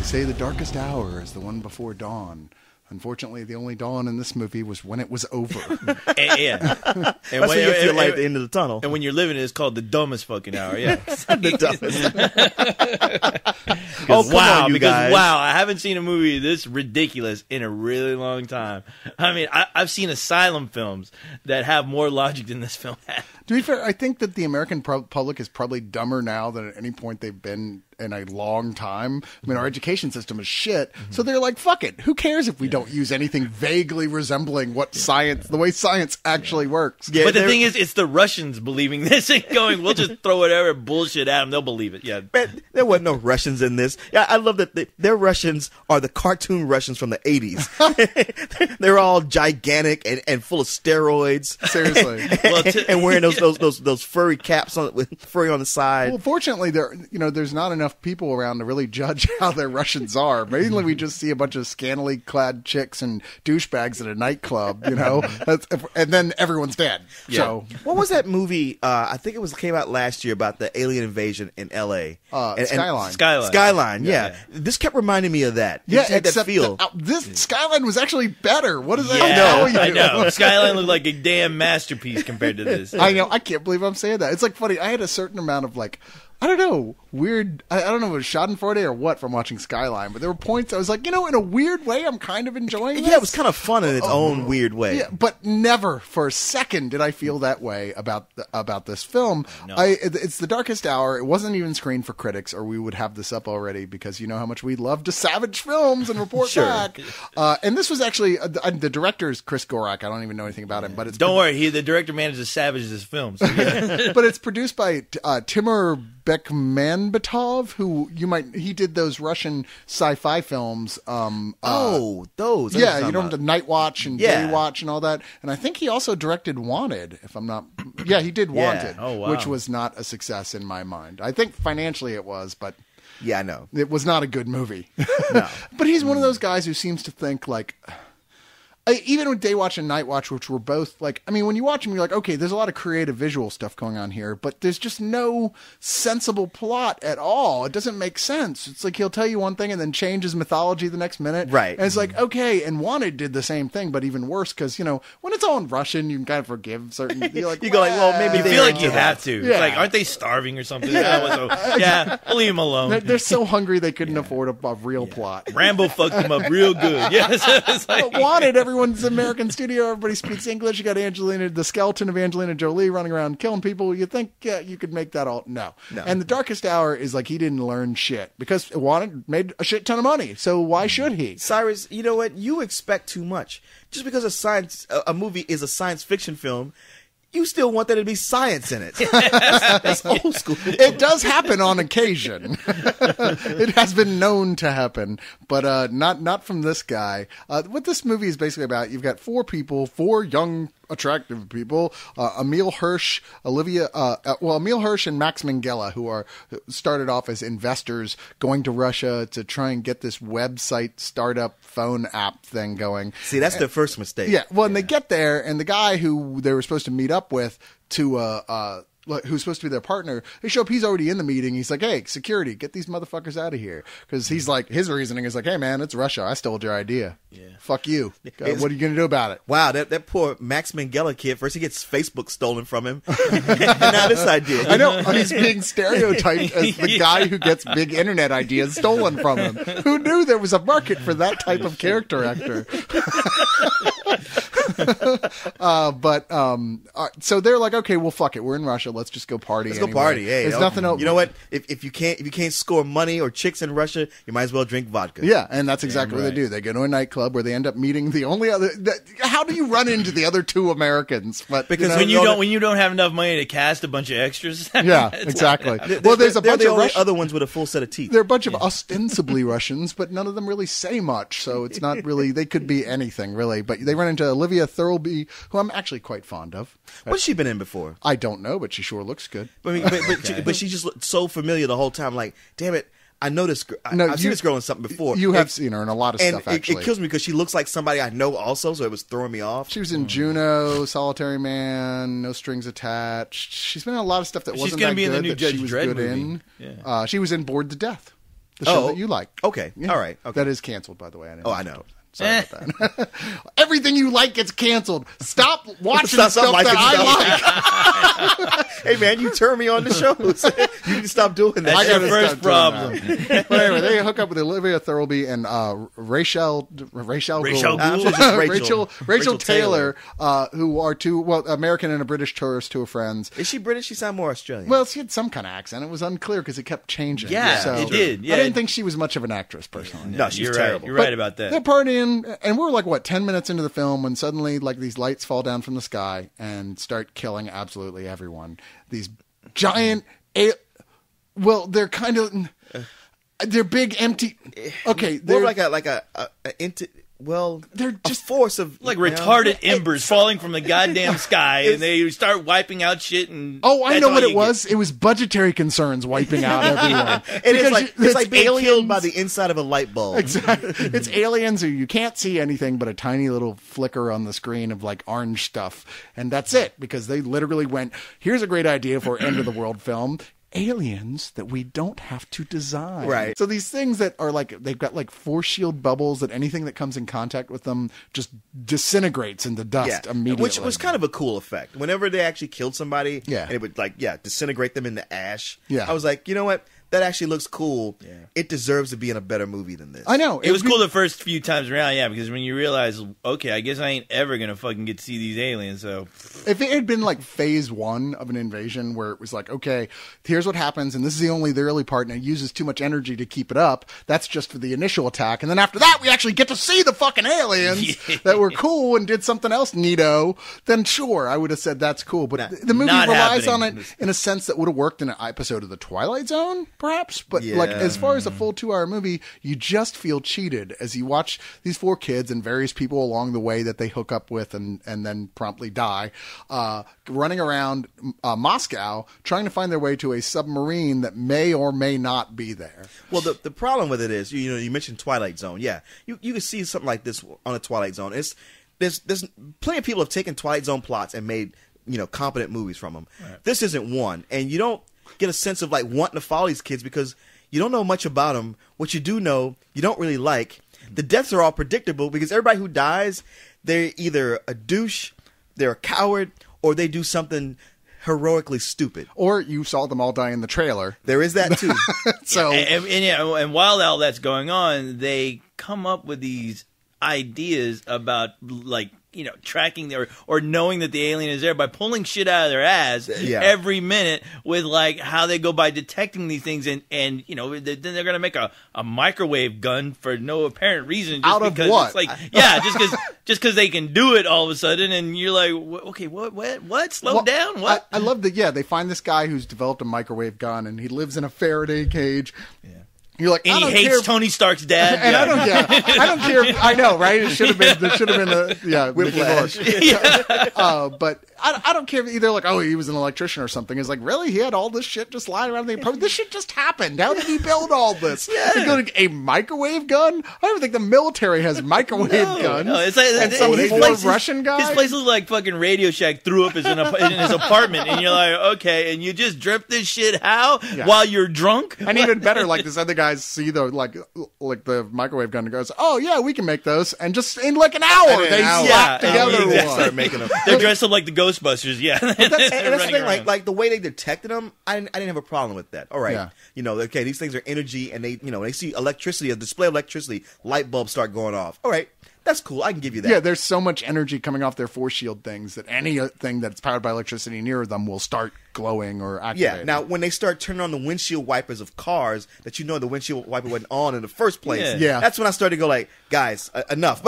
They say the darkest hour is the one before dawn. Unfortunately, the only dawn in this movie was when it was over. Yeah. And That's when you feel like the end of the tunnel. And when you're living it, it's called the dumbest fucking hour. Yeah. The dumbest. Oh, wow, on, you guys. wow, I haven't seen a movie this ridiculous in a really long time. I mean, I've seen asylum films that have more logic than this film had. To be fair, I think that the American public is probably dumber now than at any point they've been in a long time. I mean, our education system is shit, so they're like, fuck it. Who cares if we don't use anything vaguely resembling what science, the way science actually works? Yeah, but the thing is, it's the Russians believing this and going, we'll just throw whatever bullshit at them. They'll believe it. Yeah. Man, there wasn't no Russians in this. Yeah, I love that their Russians are the cartoon Russians from the 80s. They're all gigantic and full of steroids. Seriously. And wearing those furry caps with furry on the side. Well, fortunately, there's not enough people around to really judge how their Russians are. Mainly, we just see a bunch of scantily clad chicks and douchebags at a nightclub, and then everyone's dead. Yeah. So, What was that movie? I think it came out last year about the alien invasion in L.A. Skyline. Skyline, yeah. This kept reminding me of that. It Yeah, had that except feel. This Skyline was actually better. What does that Yeah, tell you? I know. Skyline looked like a damn masterpiece compared to this. I know. I can't believe I'm saying that. It's like funny. I had a certain amount of I don't know, weird. I don't know if it was Schadenfreude or what from watching Skyline, but there were points I was like, in a weird way, I'm kind of enjoying this. Yeah, it was kind of fun in its own weird way. Yeah, but never for a second did I feel that way about this film. No. It's the darkest hour. It wasn't even screened for critics, or we would have this up already, because you know how much we love to savage films and report Sure. back. And this was actually the director is Chris Gorak. I don't even know anything about him, but it's Don't worry, the director managed to savage this film. So yeah. but it's produced by Timur Bekmambetov, who he did those Russian sci-fi films. Those. Yeah, the Night Watch and Yeah. Day Watch and all that. And I think he also directed Wanted, if I'm not... Yeah, he did Wanted, Oh, wow. which was not a success in my mind. I think financially it was, but Yeah, I know. it was not a good movie. No. But he's one of those guys who seems to think even with Day Watch and Night Watch, which were both when you watch them, you're like, okay, there's a lot of creative visual stuff going on here, but there's just no sensible plot at all. It doesn't make sense. It's like he'll tell you one thing and then change his mythology the next minute. Right. And it's like, okay, and Wanted did the same thing, but even worse, because, when it's all in Russian, you can kind of forgive certain... You're like, You go like, well, maybe You they feel like are- you have to. Yeah. It's like, aren't they starving or something? Yeah, we'll leave them alone. They're so hungry they couldn't afford a real plot. Rambo fucked them up real good. Yeah, it's like, But Wanted, everyone's American studio, everybody speaks English. You got the skeleton of Angelina Jolie running around killing people. You think, yeah, you could make that all. No. And the darkest hour is like he didn't learn shit because Wanted made a shit ton of money. So why should he? Cyrus, you know what? You expect too much. Just because a movie is a science fiction film, you still want there to be science in it. That's old school. It does happen on occasion. It has been known to happen, but not from this guy. What this movie is basically about, you've got four young, attractive people, Emil Hirsch, Emil Hirsch and Max Minghella, who started off as investors going to Russia to try and get this website startup phone app thing going. See, that's their first mistake. Yeah, well, and they get there, and the guy who they were supposed to meet up with who's supposed to be their partner, they show up, he's already in the meeting. He's like, hey, security, get these motherfuckers out of here. Because he's like, his reasoning is like, hey, man, it's Russia. I stole your idea. Yeah. Fuck you. What are you going to do about it? Wow, that poor Max Minghella kid, first he gets Facebook stolen from him, and now this idea. I know, he's being stereotyped as the guy who gets big internet ideas stolen from him. Who knew there was a market for that type of character actor? So they're like, okay, well, fuck it. We're in Russia. Let's just go party. Let's go party. Hey, there's nothing else. You know what? If you can't score money or chicks in Russia, you might as well drink vodka. Yeah, and that's exactly what they do. They go to a nightclub where they end up meeting the only other. How do you run into the other two Americans? But because when you don't have enough money to cast a bunch of extras. Yeah, exactly. Well, there's a bunch the of only other ones with a full set of teeth. There are a bunch of ostensibly Russians, but none of them really say much. So it's not really. They could be anything really. But they run into Olivia Thirlby, who I'm actually quite fond of. What's she been in before? I don't know, but she sure looks good. But she just looked so familiar the whole time. Like, damn it, I know this. I've seen this girl in something before. You have seen her in a lot of stuff. Actually, it kills me because she looks like somebody I know also. So it was throwing me off. She was in Juno, Solitary Man, No Strings Attached. She's been in a lot of stuff that wasn't that good. She's going to be in the new Judge she was Dredd good movie. in. Yeah. She was in Bored to Death. the show that you like. Okay. Yeah. All right. Okay. That is canceled, by the way. I know. Sorry about that. Everything you like gets canceled. Stop watching Stop stuff liking that I like. Hey, man, you turn me on the shows. You need to stop doing that. That's I your gotta first stop doing problem. that. But anyway, they hook up with Olivia Thirlby and Rachel Rachel Gould. Gould. Rachel Taylor, who are two American and a British tourist, two friends. Is she British? She sound more Australian. Well, she had some kind of accent. It was unclear because it kept changing. Yeah, so it did. Yeah. I didn't think she was much of an actress personally. No, she's You're terrible. right. You're right about that. They're partying, and we're like, 10 minutes into the film when suddenly, like, these lights fall down from the sky and start killing absolutely everyone. These giant, they're kind of, they're big, empty. Okay, More they're like a they're just a force of Like retarded embers falling from the goddamn sky, and they start wiping out shit. And Oh, I that's know all what you it was. It was budgetary concerns wiping out everyone. It is like Because it's like being aliens. killed by the inside of a light bulb. Exactly. It's aliens who you can't see anything but a tiny little flicker on the screen of like orange stuff. And that's it, because they literally went, here's a great idea for end of the world film. Aliens that we don't have to design. Right. So these things that are like, they've got like force shield bubbles that anything that comes in contact with them just disintegrates into dust immediately. Which was kind of a cool effect. Whenever they actually killed somebody, Yeah. and it would disintegrate them into ash. Yeah. I was like, you know what? That actually looks cool. Yeah. It deserves to be in a better movie than this. I know. It was cool the first few times around, yeah, because when you realize, okay, I guess I ain't ever gonna fucking get to see these aliens. So if it had been like phase one of an invasion where it was like, okay, here's what happens, and this is the early part, and it uses too much energy to keep it up. That's just for the initial attack, and then after that, we actually get to see the fucking aliens that were cool and did something else neato. Then sure, I would have said that's cool. But the movie not relies happening. on it in a sense that would have worked in an episode of The Twilight Zone, perhaps. But like Yeah. as far as a full 2-hour movie, you just feel cheated as you watch these 4 kids and various people along the way that they hook up with and then promptly die, running around Moscow trying to find their way to a submarine that may or may not be there. Well, the problem with it is, you mentioned Twilight Zone. Yeah, you can see something like this on a Twilight Zone. There's plenty of people have taken Twilight Zone plots and made competent movies from them. Right. This isn't one, and you don't get a sense of like wanting to follow these kids because you don't know much about them. What you do know, you don't really like. The deaths are all predictable because everybody who dies, they're either a douche, they're a coward, or they do something heroically stupid. Or you saw them all die in the trailer. There is that too. So and while all that's going on, they come up with these ideas about like tracking or knowing that the alien is there by pulling shit out of their ass every minute with like how they go by detecting these things and then they're gonna make a microwave gun for no apparent reason just out of because what? It's like just because they can do it all of a sudden and you're like okay what slow down what I love that they find this guy who's developed a microwave gun and he lives in a Faraday cage. You're like, and I he don't hates care. Tony Stark's dad. And I don't care. I know, right? There should have been Whiplash. But I don't care either. Like, oh, he was an electrician or something. It's like, really? He had all this shit just lying around the apartment. This shit just happened. How did he build all this? He's got a microwave gun? I don't think the military has microwave guns. No, it's like and some his poor place Russian guy. His place looks like fucking Radio Shack threw up in his apartment, and you're like, okay, and you just drip this shit how while you're drunk? And even better, like this other guys see the like the microwave gun and goes, oh yeah, we can make those, and just in like an hour they slap together one. Start making them. They're dressed up like the Ghostbusters, And that's the thing, like the way they detected them, I didn't have a problem with that. All right, okay, these things are energy, and they see electricity, a display of electricity, light bulbs start going off. All right, that's cool. I can give you that. Yeah, there's so much energy coming off their force shield things that anything that's powered by electricity near them will start glowing or activating. Yeah, now when they start turning on the windshield wipers of cars that the windshield wiper wasn't on in the first place, that's when I started to go like, guys, enough. But